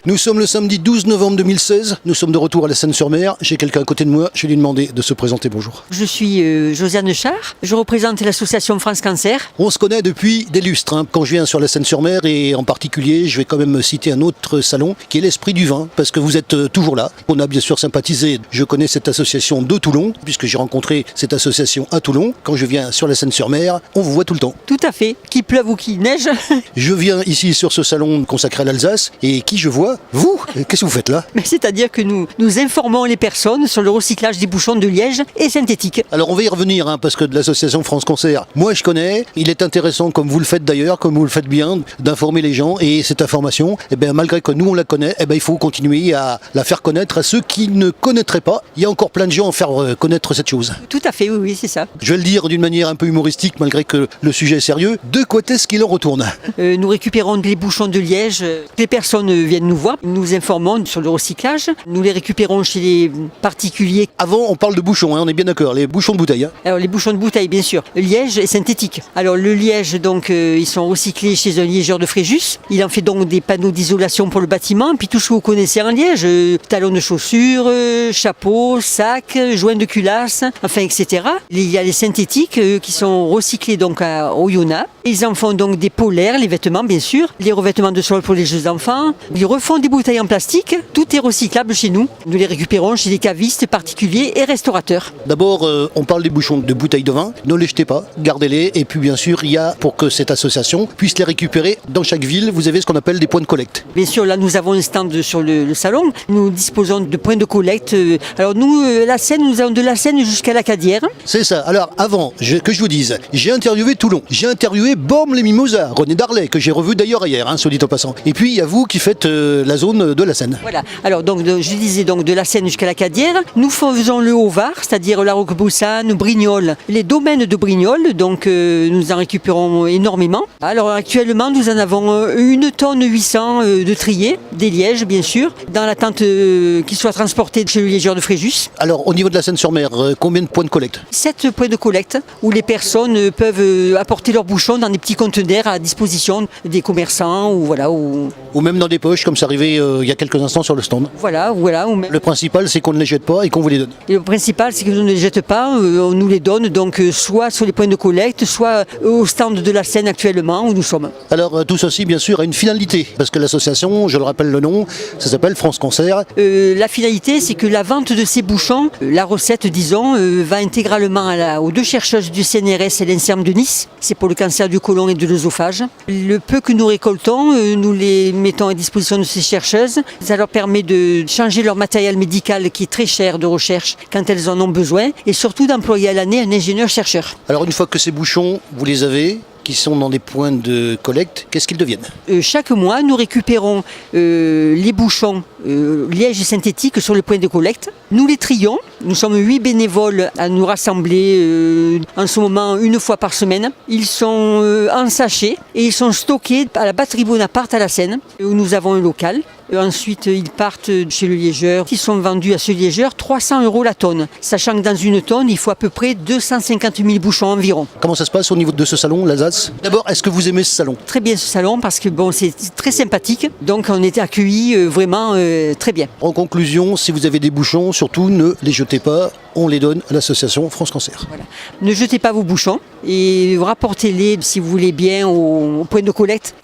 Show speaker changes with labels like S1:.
S1: Nous sommes le samedi 12 novembre 2016, nous sommes de retour à la Seine-sur-Mer. J'ai quelqu'un à côté de moi, je vais lui demander de se présenter. Bonjour.
S2: Je suis Josiane Char, je représente l'association France Cancer.
S1: On se connaît depuis des lustres, hein. Quand je viens sur la Seine-sur-Mer, et en particulier, je vais quand même citer un autre salon qui est l'Esprit du Vin, parce que vous êtes toujours là. On a bien sûr sympathisé, je connais cette association de Toulon, puisque j'ai rencontré cette association à Toulon. Quand je viens sur la Seine-sur-Mer, on vous voit tout le temps.
S2: Tout à fait, qu'il pleuve ou qu'il neige.
S1: Je viens ici sur ce salon consacré à l'Alsace, et qui je vois? Vous? Qu'est-ce que vous faites là?
S2: C'est-à-dire que nous informons les personnes sur le recyclage des bouchons de liège et synthétiques.
S1: Alors on va y revenir, hein, parce que de l'association France Cancer, moi je connais, il est intéressant, comme vous le faites d'ailleurs, comme vous le faites bien, d'informer les gens, et cette information, malgré que nous on la connaît, il faut continuer à la faire connaître à ceux qui ne connaîtraient pas. Il y a encore plein de gens à faire connaître cette chose.
S2: Tout à fait, oui, c'est ça.
S1: Je vais le dire d'une manière un peu humoristique, malgré que le sujet est sérieux. De quoi est-ce qu'il en retourne?
S2: Nous récupérons les bouchons de liège. Les personnes viennent nous voir, nous informons sur le recyclage. Nous les récupérons chez les particuliers.
S1: Avant, on parle de bouchons, hein, on est bien d'accord, les bouchons de bouteille. Hein.
S2: Alors les bouchons de bouteille, bien sûr. Le liège est synthétique. Alors le liège, donc, ils sont recyclés chez un liégeur de Fréjus. Il en fait donc des panneaux d'isolation pour le bâtiment. Puis tout ce que vous connaissez en liège, talons de chaussures, chapeaux, sacs, joints de culasse, enfin, etc. Il y a les synthétiques qui sont recyclés donc à Oyonnax. Ils en font donc des polaires, les vêtements bien sûr, les revêtements de sol pour les jeux d'enfants. Ils refont des bouteilles en plastique. Tout est recyclable chez nous. Nous les récupérons chez des cavistes particuliers et restaurateurs.
S1: D'abord, on parle des bouchons de bouteilles de vin. Ne les jetez pas, gardez-les. Et puis bien sûr, il y a, pour que cette association puisse les récupérer, dans chaque ville, vous avez ce qu'on appelle des points de collecte.
S2: Bien sûr, là nous avons un stand sur le salon. Nous disposons de points de collecte. Alors nous, la Seine, nous avons de la Seine jusqu'à la Cadière.
S1: C'est ça. Alors avant que je vous dise, j'ai interviewé Toulon. J'ai interviewé Bormes-les-Mimosas, René Darlet, que j'ai revu d'ailleurs hier, soit dit en passant. Et puis il y a vous qui faites la zone de la Seine.
S2: Voilà. Alors donc je disais donc de la Seine jusqu'à la Cadière. Nous faisons le Haut-Var, c'est-à-dire la Roqueboussane, Brignoles, les domaines de Brignoles. Donc nous en récupérons énormément. Alors actuellement nous en avons 1 tonne 800 de trier, des lièges bien sûr, dans l'attente qu'ils soient transportés chez le liégeur de Fréjus.
S1: Alors au niveau de la Seine-sur-Mer, combien de points de collecte?
S2: 7 points de collecte où les personnes peuvent apporter leurs bouchons dans des petits conteneurs à disposition des commerçants ou voilà.
S1: Ou même dans des poches, comme ça arrivait il y a quelques instants sur le stand.
S2: Voilà. Ou même...
S1: Le principal, c'est qu'on ne les jette pas et qu'on vous les donne.
S2: Et le principal, c'est que nous ne les jette pas, on nous les donne, donc soit sur les points de collecte, soit au stand de la Seine actuellement où nous sommes.
S1: Alors tout ceci, bien sûr, a une finalité, parce que l'association, je le rappelle le nom, ça s'appelle France Cancer.
S2: La finalité, c'est que la vente de ces bouchons, la recette, disons, va intégralement aux 2 chercheuses du CNRS et l'INSERM de Nice. C'est pour le cancer du côlon et de l'œsophage. Le peu que nous récoltons, nous les mettons à disposition de ces chercheuses. Ça leur permet de changer leur matériel médical qui est très cher de recherche quand elles en ont besoin et surtout d'employer à l'année un ingénieur-chercheur.
S1: Alors une fois que ces bouchons, vous les avez, qui sont dans des points de collecte, qu'est-ce qu'ils deviennent?
S2: Chaque mois, nous récupérons les bouchons liège et synthétiques sur le point de collecte. Nous les trions. Nous sommes 8 bénévoles à nous rassembler en ce moment 1 fois par semaine. Ils sont en sachet et ils sont stockés à la batterie Bonaparte à la Seine, où nous avons un local. Ensuite, ils partent chez le liégeur. Ils sont vendus à ce liégeur 300 € la tonne. Sachant que dans 1 tonne, il faut à peu près 250 000 bouchons environ.
S1: Comment ça se passe au niveau de ce salon, l'Alsace? D'abord, est-ce que vous aimez ce salon?
S2: Très bien ce salon parce que c'est très sympathique. Donc on était accueillis vraiment très bien.
S1: En conclusion, si vous avez des bouchons, surtout ne les jetez pas. On les donne à l'association France Cancer.
S2: Voilà. Ne jetez pas vos bouchons et rapportez-les, si vous voulez bien, au point de collecte.